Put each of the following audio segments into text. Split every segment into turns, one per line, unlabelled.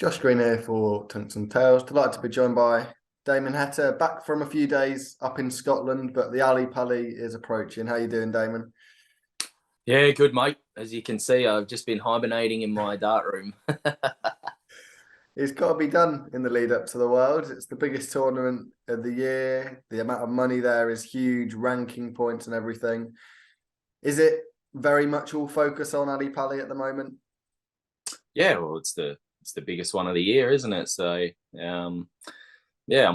Josh Green here for Tungsten Tales. Delighted to be joined by Damon Heta, back from a few days up in Scotland, but the Ali Pali is approaching. How you doing, Damon?
Yeah, good, mate. As you can see, I've just been hibernating in my dart room.
It's got to be done in the lead up to the World. It's the biggest tournament of the year. The amount of money there is huge, ranking points and everything. Is it very much all focus on Ali Pali at the moment?
Yeah, well, it's the biggest one of the year, isn't it? So, yeah,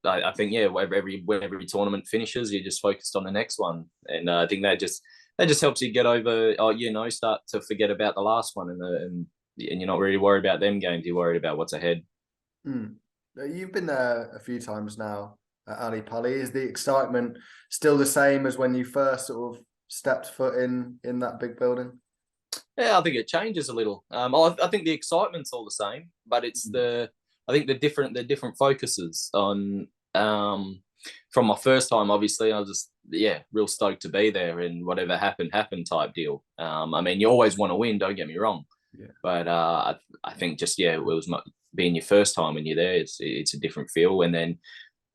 I think yeah, whenever every tournament finishes, you're just focused on the next one, and I think that just helps you get over, start to forget about the last one, and you're not really worried about them games. You're worried about what's ahead.
Hmm. You've been there a few times now at Ali Pali. Is the excitement still the same as when you first sort of stepped foot in that big building?
Yeah, I think it changes a little. I think the excitement's all the same, but I think the different focuses on. From my first time, obviously, I was just real stoked to be there, and whatever happened type deal. I mean, you always want to win. Don't get me wrong,
Yeah.
but I think just it was being your first time when you're there. It's a different feel, and then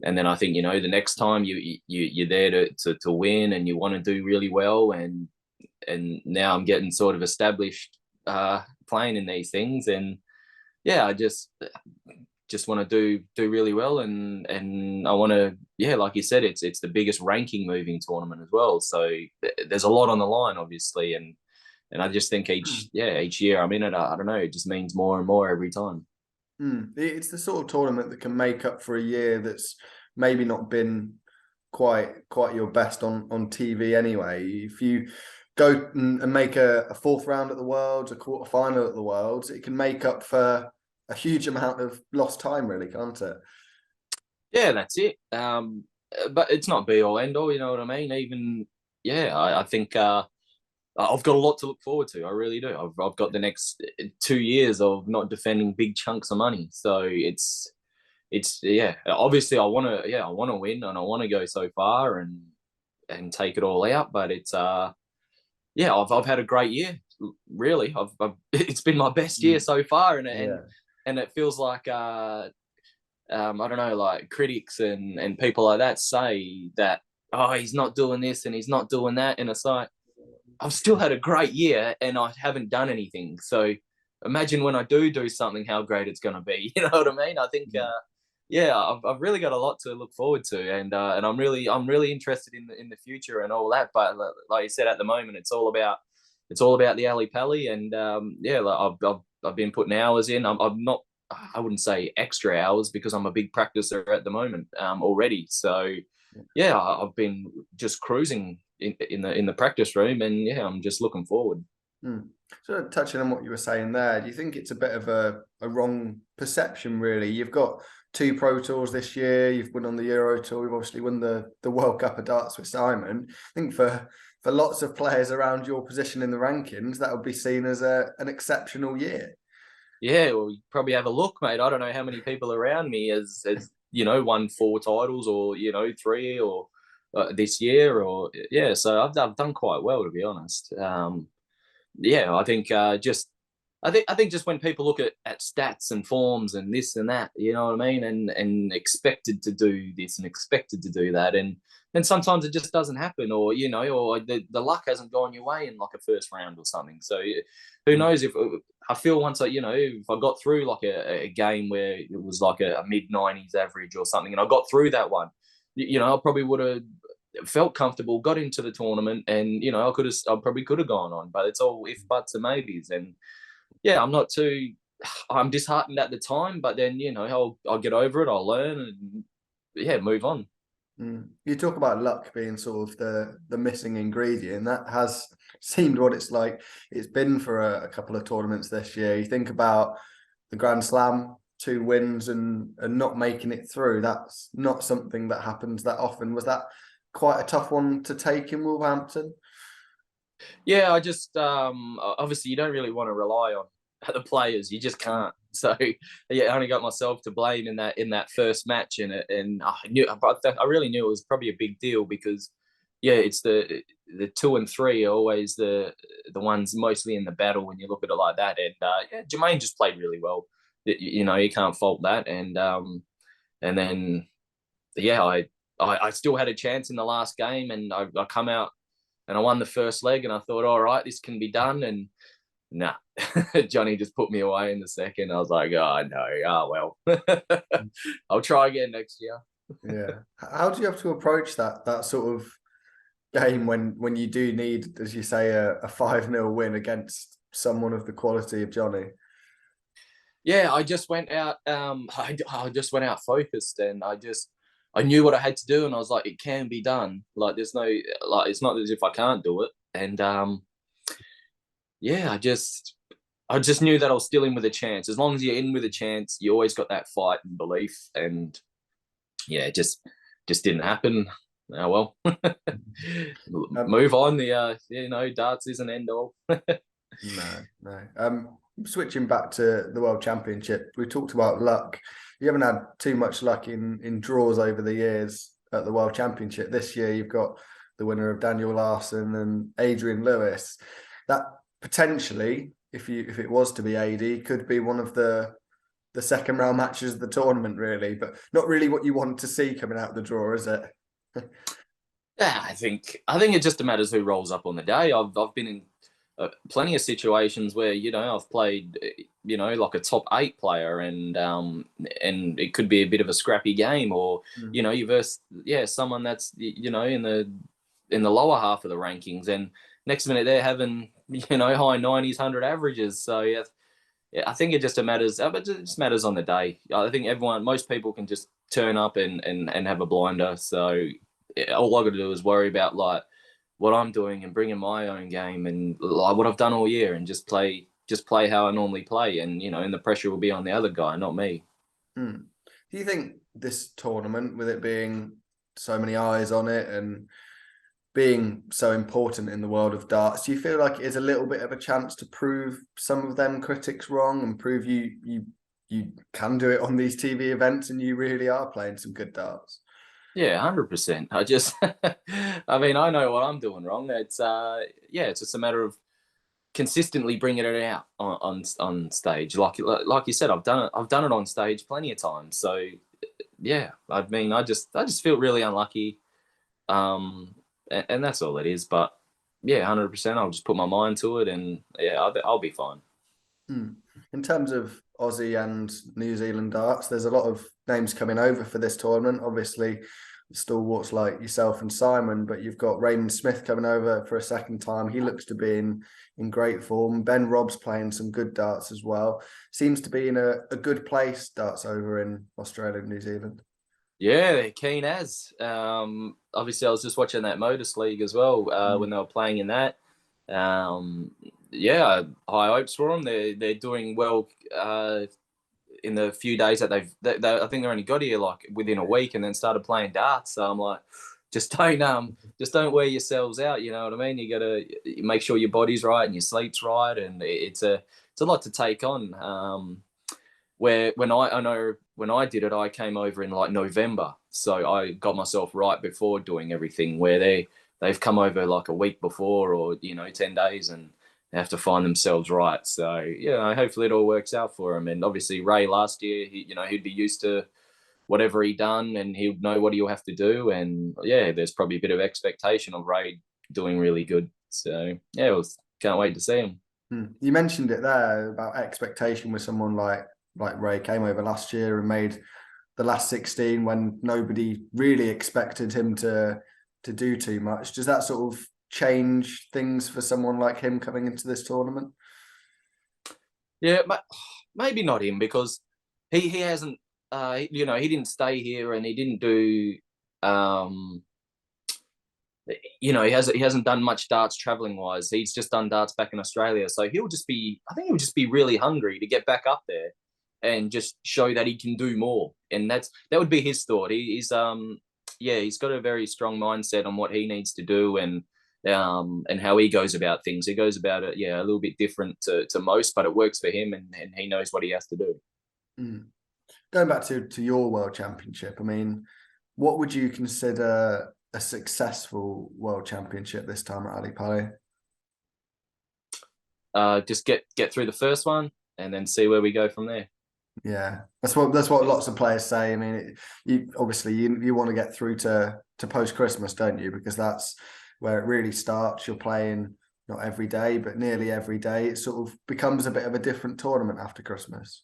I think the next time you're there to win, and you want to do really well, and now I'm getting sort of established playing in these things, and yeah, I just want to do really well, and I want to, like you said, it's the biggest ranking moving tournament as well, so there's a lot on the line, obviously, and I just think each year I'm in it, I don't know, it just means more and more every time.
It's the sort of tournament that can make up for a year that's maybe not been quite your best on TV anyway. If you go and make a fourth round at the Worlds, a quarter final at the Worlds, it can make up for a huge amount of lost time, really, can't it?
Yeah, that's it. But it's not be all end all, you know what I mean? Even I think I've got a lot to look forward to. I really do. I've got the next 2 years of not defending big chunks of money. So it's yeah. Obviously, I want to win, and I want to go so far and take it all out. But I've had a great year. Really, it's been my best year
Mm.
so far, and and
Yeah.
and it feels like I don't know, like critics and people like that say that, oh, he's not doing this and he's not doing that, and it's like I've still had a great year and I haven't done anything. So imagine when I do something, how great it's going to be. You know what I mean? I think, I've really got a lot to look forward to, and I'm really interested in the future and all that. But like you said, at the moment, it's all about the Ali Pally, and like I've been putting hours in. I'm not. I wouldn't say extra hours because I'm a big practicer at the moment already. So yeah, I've been just cruising in the practice room, and yeah, I'm just looking forward.
Mm. So touching on what you were saying there, do you think it's a bit of a wrong perception, really? You've got two Pro Tours this year, you've won on the Euro Tour, you've obviously won the World Cup of Darts with Simon. I think for lots of players around your position in the rankings, that would be seen as an exceptional year.
Yeah, well, you probably have a look, mate. I don't know how many people around me has won four titles, or three, or this year, or yeah. So I've done quite well, to be honest. Yeah, I think I think just when people look at stats and forms and this and that, you know what I mean, and expected to do this and expected to do that, and sometimes it just doesn't happen, or the luck hasn't gone your way in like a first round or something. So who knows, if I feel once if I got through like a game where it was like a mid 90s average or something, and I got through that one, I probably would have felt comfortable, got into the tournament, and I probably could have gone on, but it's all if buts and maybes, and yeah, I'm disheartened at the time, but then I'll get over it, I'll learn, and yeah, move on.
You talk about luck being sort of the missing ingredient. That has seemed what it's like. It's been for a couple of tournaments this year. You think about the Grand Slam, two wins and not making it through. That's not something that happens that often. Was that quite a tough one to take in Wolverhampton?
Yeah, I just obviously you don't really want to rely on the players. You just can't. So yeah, I only got myself to blame in that first match, and I really knew it was probably a big deal because yeah, it's the two and three are always the ones mostly in the battle when you look at it like that. And yeah, Jermaine just played really well. you know, you can't fault that. And then yeah, I still had a chance in the last game, and I come out and I won the first leg, and I thought, all right, this can be done. And nah, Johnny just put me away in the second. I was like, oh no, oh well, I'll try again next year.
Yeah. How do you have to approach that sort of game when you do need, as you say, a 5-0 win against someone of the quality of Johnny?
Yeah, I just went out. I just went out focused, and I knew what I had to do, and I was like, it can be done. Like, there's no, like, it's not as if I can't do it. And yeah, I just knew that I was still in with a chance. As long as you're in with a chance, you always got that fight and belief. And yeah, it just didn't happen. Oh well, move on. The you know, darts isn't end all.
No. Switching back to the World Championship, we talked about luck. You haven't had too much luck in draws over the years at the World Championship. This year, you've got the winner of Daniel Larsson and Adrian Lewis. That potentially, if it was to be AD, could be one of the second round matches of the tournament, really, but not really what you want to see coming out of the draw, is it?
Yeah, I think it just matters who rolls up on the day. I've been in plenty of situations where, you know, I've played, you know, like a top 8 player, and it could be a bit of a scrappy game, or you know, you verse someone that's, you know, in the lower half of the rankings, and next minute they're having, you know, high 90s, 100 averages. So yeah, I think it just matters. But it just matters on the day. I think most people can just turn up and have a blinder. So all I got to do is worry about like what I'm doing and bringing my own game and like what I've done all year, and just play how I normally play. And, you know, and the pressure will be on the other guy, not me.
Do you think this tournament, with it being so many eyes on it and being so important in the world of darts, do you feel like it is a little bit of a chance to prove some of them critics wrong and prove you can do it on these TV events and you really are playing some good darts?
Yeah, 100%. I mean, I know what I'm doing wrong. It's it's just a matter of consistently bringing it out on stage. Like you said, I've done it on stage plenty of times. So yeah, I mean, I just feel really unlucky, and that's all it is. But yeah, 100%. I'll just put my mind to it, and yeah, I'll be fine.
In terms of Aussie and New Zealand darts, there's a lot of names coming over for this tournament. Obviously, stalwarts like yourself and Simon, but you've got Raymond Smith coming over for a second time. He looks to be in great form. Ben Robb's playing some good darts as well. Seems to be in a good place, darts over in Australia and New Zealand.
Yeah, they're keen as. Obviously, I was just watching that Modus League as well when they were playing in that. Yeah, high hopes for them. They're doing well in the few days that I think they only got here like within a week, and then started playing darts. So I'm like, just don't wear yourselves out. You know what I mean? You got to make sure your body's right and your sleep's right, and it's a lot to take on. Where when I did it, I came over in like November, so I got myself right before doing everything. Where they've come over like a week before, or, you know, 10 days, and they have to find themselves right. So yeah, hopefully it all works out for him. And obviously Ray last year, he'd be used to whatever he done, and he'd know what he'll have to do. And yeah, there's probably a bit of expectation of Ray doing really good. So yeah, can't wait to see him.
You mentioned it there about expectation with someone like Ray came over last year and made the last 16 when nobody really expected him to do too much. Does that sort of change things for someone like him coming into this tournament?
Yeah, maybe not him, because he hasn't, you know, he didn't stay here, and he didn't do, you know, he hasn't done much darts traveling wise. He's just done darts back in Australia, so I think he'll just be really hungry to get back up there and just show that he can do more. And that would be his thought. He's he's got a very strong mindset on what he needs to do, and how he goes about things. He goes about it, a little bit different to most, but it works for him, and he knows what he has to do.
Going back to your World Championship, I mean, what would you consider a successful World Championship this time at Ali Pali?
Just get through the first one, and then see where we go from there.
Yeah, that's what lots of players say. I mean, you obviously you want to get through to post Christmas, don't you? Because that's where it really starts. You're playing not every day, but nearly every day. It sort of becomes a bit of a different tournament after Christmas.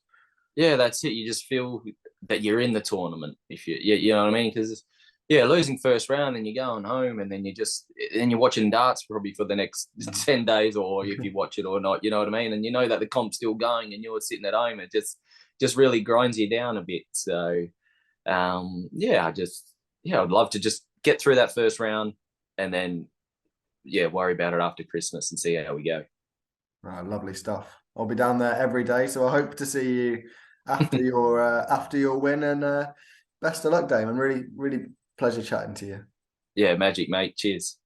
Yeah, that's it. You just feel that you're in the tournament. If you know what I mean? Because yeah, losing first round and you're going home, and then you're watching darts probably for the next 10 days, or if you watch it or not. You know what I mean? And you know that the comp's still going, and you're sitting at home. It just really grinds you down a bit. So yeah, I'd love to just get through that first round, and then worry about it after Christmas and see how we go.
Right, lovely stuff. I'll be down there every day, so I hope to see you after your win. And best of luck, Damon. Really, really pleasure chatting to you.
Yeah, magic, mate. Cheers.